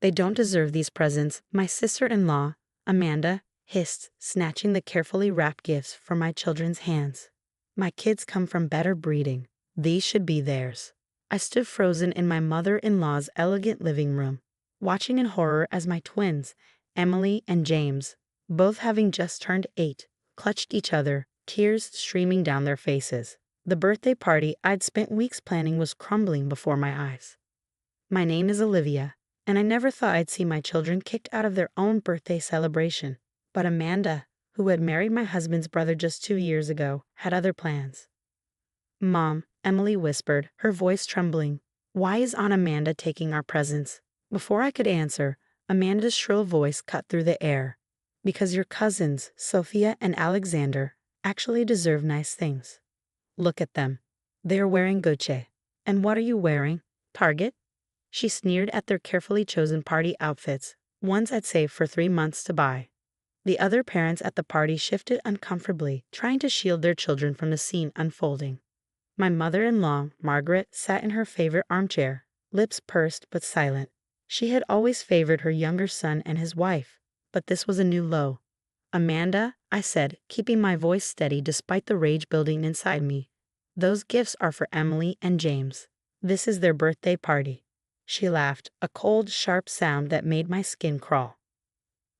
They don't deserve these presents, my sister-in-law, Amanda, hissed, snatching the carefully wrapped gifts from my children's hands. My kids come from better breeding. These should be theirs. I stood frozen in my mother-in-law's elegant living room, watching in horror as my twins, Emily and James, both having just turned 8, clutched each other, tears streaming down their faces. The birthday party I'd spent weeks planning was crumbling before my eyes. My name is Olivia, and I never thought I'd see my children kicked out of their own birthday celebration. But Amanda, who had married my husband's brother just 2 years ago, had other plans. "Mom," Emily whispered, her voice trembling, "why is Aunt Amanda taking our presents?" Before I could answer, Amanda's shrill voice cut through the air. "Because your cousins, Sophia and Alexander, actually deserve nice things. Look at them. They are wearing Gucci. And what are you wearing? Target?" She sneered at their carefully chosen party outfits, ones I'd saved for 3 months to buy. The other parents at the party shifted uncomfortably, trying to shield their children from the scene unfolding. My mother-in-law, Margaret, sat in her favorite armchair, lips pursed but silent. She had always favored her younger son and his wife, but this was a new low. "Amanda," I said, keeping my voice steady despite the rage building inside me, "those gifts are for Emily and James. This is their birthday party." She laughed, a cold, sharp sound that made my skin crawl.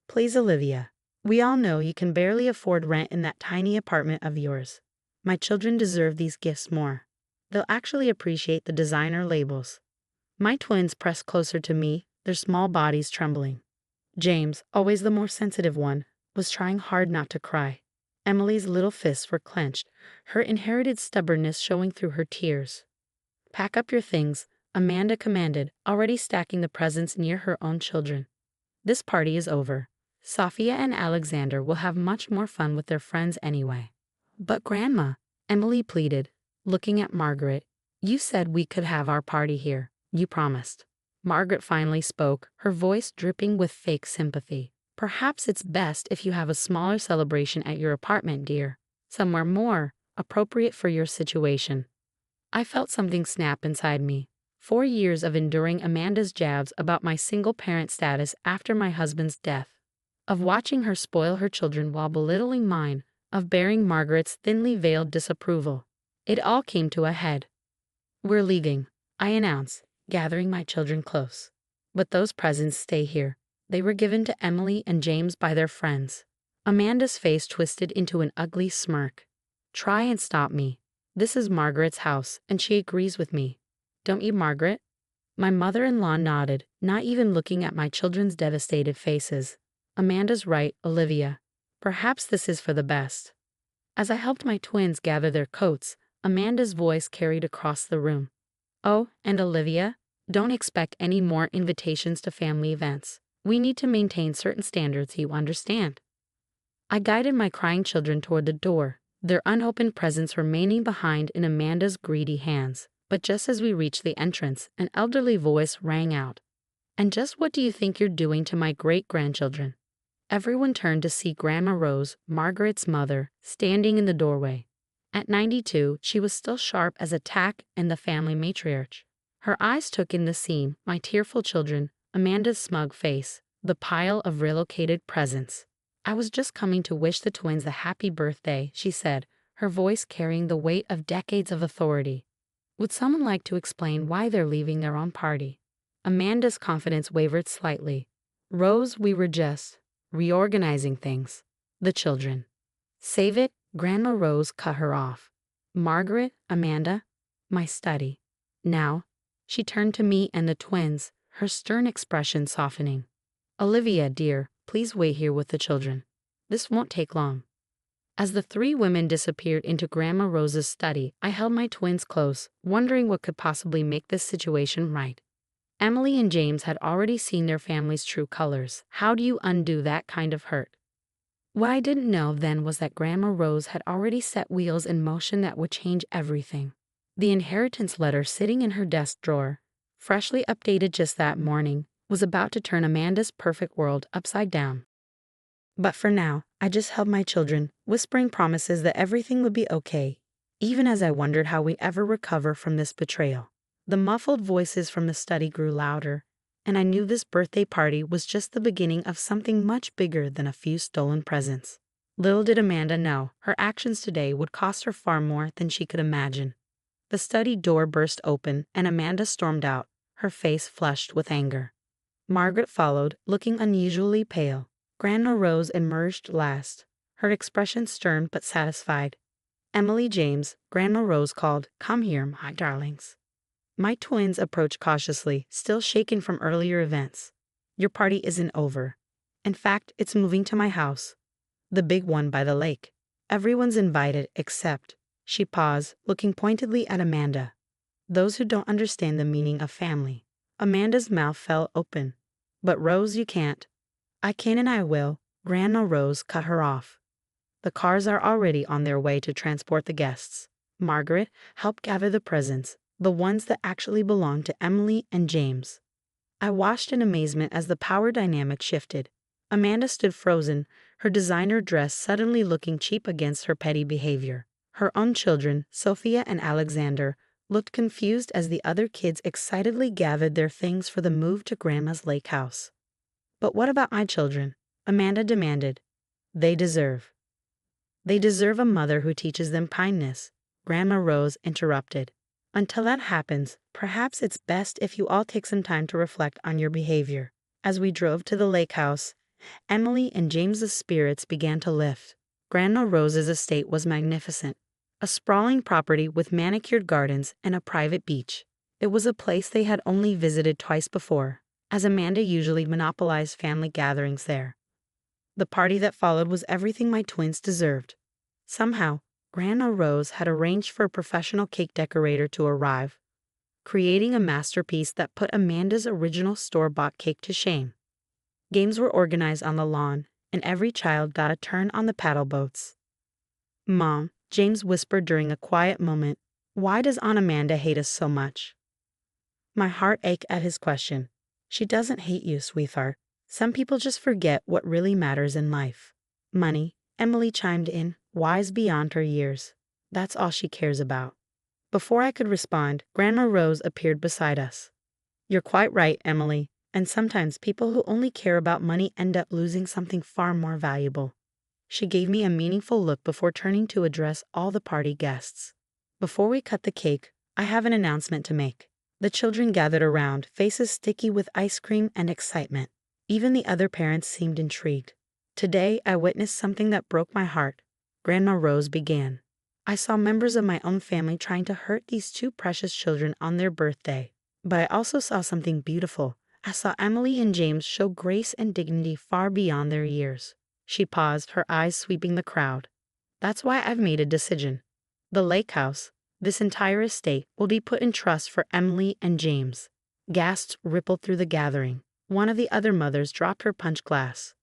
"Please, Olivia, we all know you can barely afford rent in that tiny apartment of yours. My children deserve these gifts more. They'll actually appreciate the designer labels." My twins pressed closer to me, their small bodies trembling. James, always the more sensitive one, was trying hard not to cry. Emily's little fists were clenched, her inherited stubbornness showing through her tears. "Pack up your things," Amanda commanded, already stacking the presents near her own children. "This party is over. Sophia and Alexander will have much more fun with their friends anyway." "But Grandma," Emily pleaded, looking at Margaret, "you said we could have our party here. You promised." Margaret finally spoke, her voice dripping with fake sympathy. "Perhaps it's best if you have a smaller celebration at your apartment, dear. Somewhere more appropriate for your situation." I felt something snap inside me. 4 years of enduring Amanda's jabs about my single-parent status after my husband's death, of watching her spoil her children while belittling mine, of bearing Margaret's thinly veiled disapproval. It all came to a head. "We're leaving," I announced, gathering my children close. "But those presents stay here. They were given to Emily and James by their friends." Amanda's face twisted into an ugly smirk. "Try and stop me. This is Margaret's house, and she agrees with me. Don't you, Margaret?" My mother-in-law nodded, not even looking at my children's devastated faces. "Amanda's right, Olivia. Perhaps this is for the best." As I helped my twins gather their coats, Amanda's voice carried across the room. "Oh, and Olivia, don't expect any more invitations to family events. We need to maintain certain standards, you understand." I guided my crying children toward the door, their unopened presents remaining behind in Amanda's greedy hands. But just as we reached the entrance, an elderly voice rang out. "And just what do you think you're doing to my great-grandchildren?" Everyone turned to see Grandma Rose, Margaret's mother, standing in the doorway. At 92, she was still sharp as a tack and the family matriarch. Her eyes took in the scene, my tearful children, Amanda's smug face, the pile of relocated presents. "I was just coming to wish the twins a happy birthday," she said, her voice carrying the weight of decades of authority. "Would someone like to explain why they're leaving their own party?" Amanda's confidence wavered slightly. "Rose, we were just reorganizing things." The children. "Save it," Grandma Rose cut her off. "Margaret, Amanda, my study. Now." She turned to me and the twins, her stern expression softening. "Olivia, dear, please wait here with the children. This won't take long." As the 3 women disappeared into Grandma Rose's study, I held my twins close, wondering what could possibly make this situation right. Emily and James had already seen their family's true colors. How do you undo that kind of hurt? What I didn't know then was that Grandma Rose had already set wheels in motion that would change everything. The inheritance letter sitting in her desk drawer, freshly updated just that morning, was about to turn Amanda's perfect world upside down. But for now, I just held my children, whispering promises that everything would be okay, even as I wondered how we ever recover from this betrayal. The muffled voices from the study grew louder. and I knew this birthday party was just the beginning of something much bigger than a few stolen presents. Little did Amanda know, her actions today would cost her far more than she could imagine. The study door burst open and Amanda stormed out, her face flushed with anger. Margaret followed, looking unusually pale. Grandma Rose emerged last, her expression stern but satisfied. "Emily, James," Grandma Rose called, "come here, my darlings." My twins approached cautiously, still shaken from earlier events. "Your party isn't over. In fact, it's moving to my house. The big one by the lake. Everyone's invited except—" She paused, looking pointedly at Amanda. "Those who don't understand the meaning of family." Amanda's mouth fell open. "But Rose, you can't." "I can and I will." Grandma Rose cut her off. "The cars are already on their way to transport the guests. Margaret, help gather the presents, the ones that actually belong to Emily and James." I watched in amazement as the power dynamic shifted. Amanda stood frozen, her designer dress suddenly looking cheap against her petty behavior. Her own children, Sophia and Alexander, looked confused as the other kids excitedly gathered their things for the move to Grandma's lake house. "But what about my children?" Amanda demanded. They deserve a mother who teaches them kindness," Grandma Rose interrupted. "Until that happens, perhaps it's best if you all take some time to reflect on your behavior." As we drove to the lake house, Emily and James's spirits began to lift. Grandma Rose's estate was magnificent, a sprawling property with manicured gardens and a private beach. It was a place they had only visited twice before, as Amanda usually monopolized family gatherings there. The party that followed was everything my twins deserved. Somehow, Grandma Rose had arranged for a professional cake decorator to arrive, creating a masterpiece that put Amanda's original store-bought cake to shame. Games were organized on the lawn, and every child got a turn on the paddle boats. "Mom," James whispered during a quiet moment, "why does Aunt Amanda hate us so much?" My heart ached at his question. "She doesn't hate you, sweetheart. Some people just forget what really matters in life. Money," Emily chimed in, wise beyond her years. "That's all she cares about." Before I could respond, Grandma Rose appeared beside us. "You're quite right, Emily, and sometimes people who only care about money end up losing something far more valuable." She gave me a meaningful look before turning to address all the party guests. "Before we cut the cake, I have an announcement to make." The children gathered around, faces sticky with ice cream and excitement. Even the other parents seemed intrigued. "Today, I witnessed something that broke my heart," Grandma Rose began. "I saw members of my own family trying to hurt these two precious children on their birthday. But I also saw something beautiful. I saw Emily and James show grace and dignity far beyond their years." She paused, her eyes sweeping the crowd. "That's why I've made a decision. The lake house, this entire estate, will be put in trust for Emily and James." Gasps rippled through the gathering. One of the other mothers dropped her punch glass.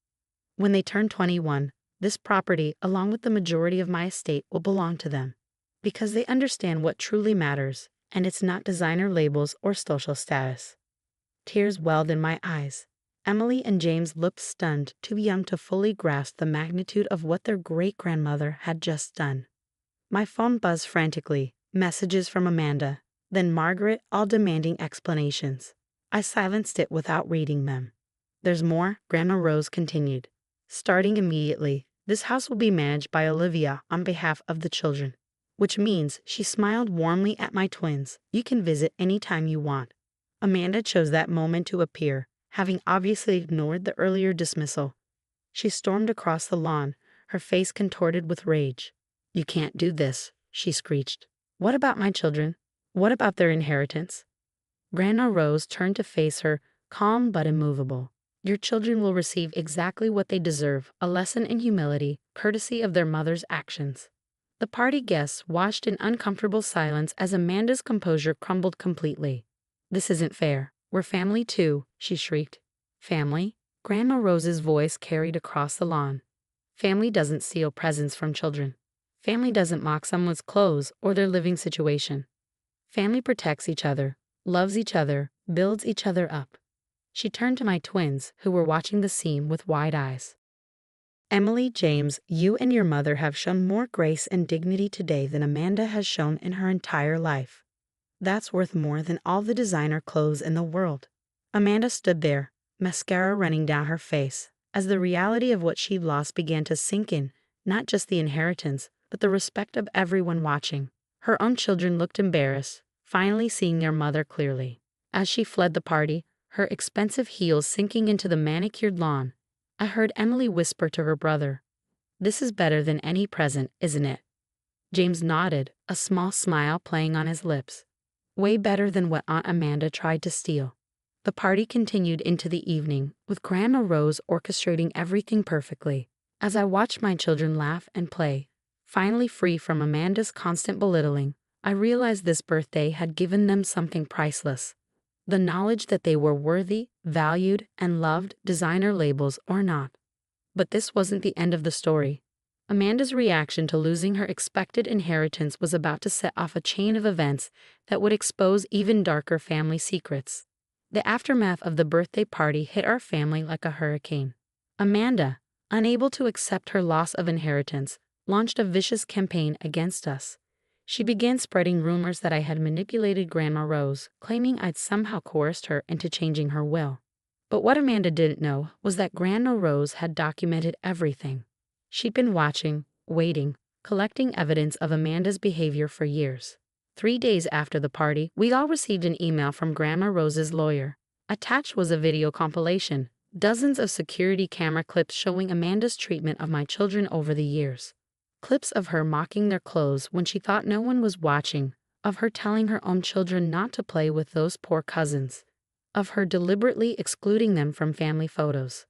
"When they turn 21, this property, along with the majority of my estate, will belong to them. Because they understand what truly matters, and it's not designer labels or social status." Tears welled in my eyes. Emily and James looked stunned, too young to fully grasp the magnitude of what their great-grandmother had just done. My phone buzzed frantically, messages from Amanda, then Margaret, all demanding explanations. I silenced it without reading them. "There's more," Grandma Rose continued. "Starting immediately, this house will be managed by Olivia on behalf of the children." Which means, she smiled warmly at my twins, "you can visit any time you want." Amanda chose that moment to appear, having obviously ignored the earlier dismissal. She stormed across the lawn, her face contorted with rage. "You can't do this," she screeched. "What about my children? What about their inheritance?" Grandma Rose turned to face her, calm but immovable. "Your children will receive exactly what they deserve, a lesson in humility, courtesy of their mother's actions." The party guests watched in uncomfortable silence as Amanda's composure crumbled completely. "This isn't fair. We're family too," she shrieked. "Family?" Grandma Rose's voice carried across the lawn. "Family doesn't steal presents from children. Family doesn't mock someone's clothes or their living situation. Family protects each other, loves each other, builds each other up." She turned to my twins, who were watching the scene with wide eyes. "Emily, James, you and your mother have shown more grace and dignity today than Amanda has shown in her entire life. That's worth more than all the designer clothes in the world." Amanda stood there, mascara running down her face, as the reality of what she'd lost began to sink in, not just the inheritance, but the respect of everyone watching. Her own children looked embarrassed, finally seeing their mother clearly. As she fled the party, her expensive heels sinking into the manicured lawn, I heard Emily whisper to her brother, "This is better than any present, isn't it?" James nodded, a small smile playing on his lips. Way better than what Aunt Amanda tried to steal. The party continued into the evening, with Grandma Rose orchestrating everything perfectly. As I watched my children laugh and play, finally free from Amanda's constant belittling, I realized this birthday had given them something priceless. The knowledge that they were worthy, valued, and loved, designer labels or not. But this wasn't the end of the story. Amanda's reaction to losing her expected inheritance was about to set off a chain of events that would expose even darker family secrets. The aftermath of the birthday party hit our family like a hurricane. Amanda, unable to accept her loss of inheritance, launched a vicious campaign against us. She began spreading rumors that I had manipulated Grandma Rose, claiming I'd somehow coerced her into changing her will. But what Amanda didn't know was that Grandma Rose had documented everything. She'd been watching, waiting, collecting evidence of Amanda's behavior for years. 3 days after the party, we all received an email from Grandma Rose's lawyer. Attached was a video compilation, dozens of security camera clips showing Amanda's treatment of my children over the years. Clips of her mocking their clothes when she thought no one was watching, of her telling her own children not to play with those poor cousins, of her deliberately excluding them from family photos.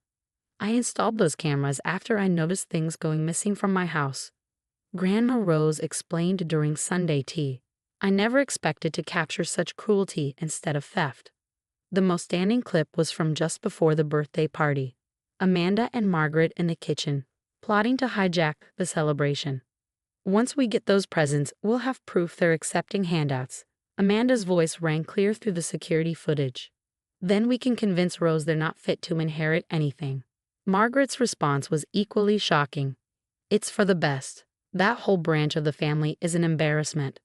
I installed those cameras after I noticed things going missing from my house. Grandma Rose explained during Sunday tea, "I never expected to capture such cruelty instead of theft." The most standing clip was from just before the birthday party. Amanda and Margaret in the kitchen, plotting to hijack the celebration. "Once we get those presents, we'll have proof they're accepting handouts." Amanda's voice rang clear through the security footage. "Then we can convince Rose they're not fit to inherit anything." Margaret's response was equally shocking. "It's for the best. That whole branch of the family is an embarrassment."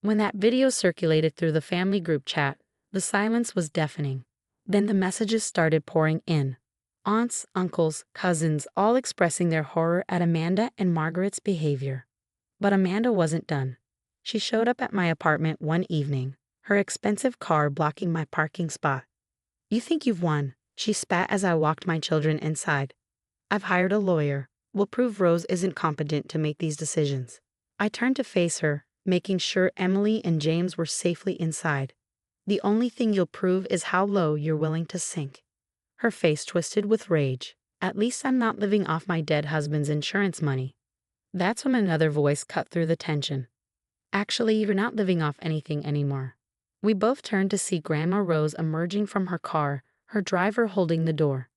When that video circulated through the family group chat, the silence was deafening. Then the messages started pouring in. Aunts, uncles, cousins, all expressing their horror at Amanda and Margaret's behavior. But Amanda wasn't done. She showed up at my apartment one evening, her expensive car blocking my parking spot. "You think you've won," she spat as I walked my children inside. "I've hired a lawyer. We'll prove Rose isn't competent to make these decisions." I turned to face her, making sure Emily and James were safely inside. "The only thing you'll prove is how low you're willing to sink." Her face twisted with rage. "At least I'm not living off my dead husband's insurance money." That's when another voice cut through the tension. "Actually, you're not living off anything anymore." We both turned to see Grandma Rose emerging from her car, her driver holding the door.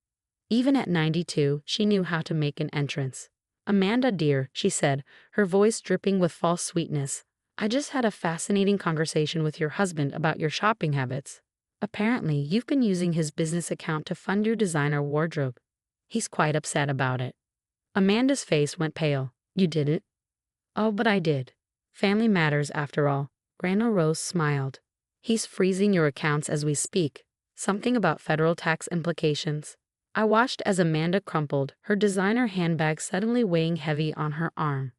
Even at 92, she knew how to make an entrance. "Amanda dear," she said, her voice dripping with false sweetness, "I just had a fascinating conversation with your husband about your shopping habits. Apparently, you've been using his business account to fund your designer wardrobe. He's quite upset about it." Amanda's face went pale. "You didn't?" "Oh, but I did. Family matters after all." Grandma Rose smiled. "He's freezing your accounts as we speak. Something about federal tax implications." I watched as Amanda crumpled, her designer handbag suddenly weighing heavy on her arm.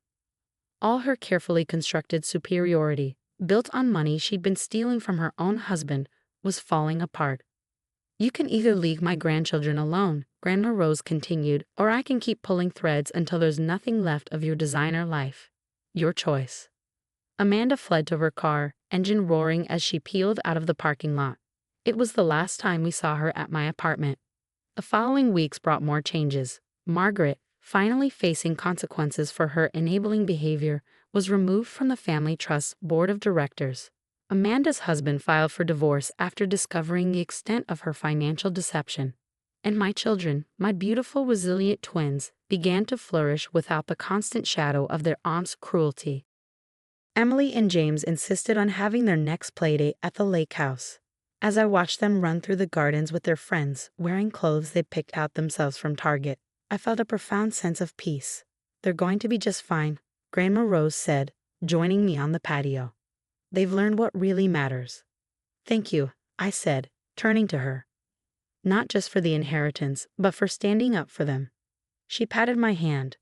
All her carefully constructed superiority, built on money she'd been stealing from her own husband, was falling apart. "You can either leave my grandchildren alone," Grandma Rose continued, "or I can keep pulling threads until there's nothing left of your designer life. Your choice." Amanda fled to her car, engine roaring as she peeled out of the parking lot. It was the last time we saw her at my apartment. The following weeks brought more changes. Margaret, finally facing consequences for her enabling behavior, was removed from the family trust's board of directors. Amanda's husband filed for divorce after discovering the extent of her financial deception. And my children, my beautiful resilient twins, began to flourish without the constant shadow of their aunt's cruelty. Emily and James insisted on having their next playdate at the lake house. As I watched them run through the gardens with their friends, wearing clothes they picked out themselves from Target, I felt a profound sense of peace. "They're going to be just fine," Grandma Rose said, joining me on the patio. "They've learned what really matters." "Thank you," I said, turning to her. not just for the inheritance, but for standing up for them. She patted my hand.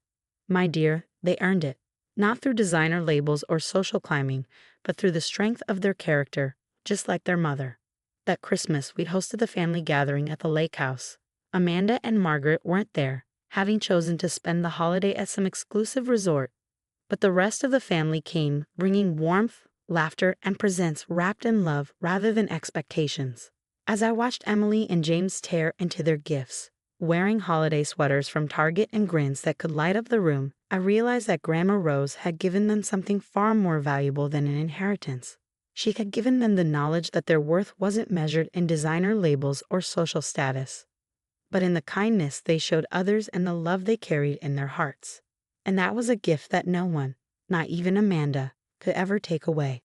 My dear, they earned it. Not through designer labels or social climbing, but through the strength of their character, just like their mother. That Christmas, we'd hosted the family gathering at the lake house. Amanda and Margaret weren't there, having chosen to spend the holiday at some exclusive resort. But the rest of the family came, bringing warmth, laughter, and presents wrapped in love rather than expectations. As I watched Emily and James tear into their gifts, wearing holiday sweaters from Target and grins that could light up the room, I realized that Grandma Rose had given them something far more valuable than an inheritance. She had given them the knowledge that their worth wasn't measured in designer labels or social status, but in the kindness they showed others and the love they carried in their hearts. And that was a gift that no one, not even Amanda, could ever take away.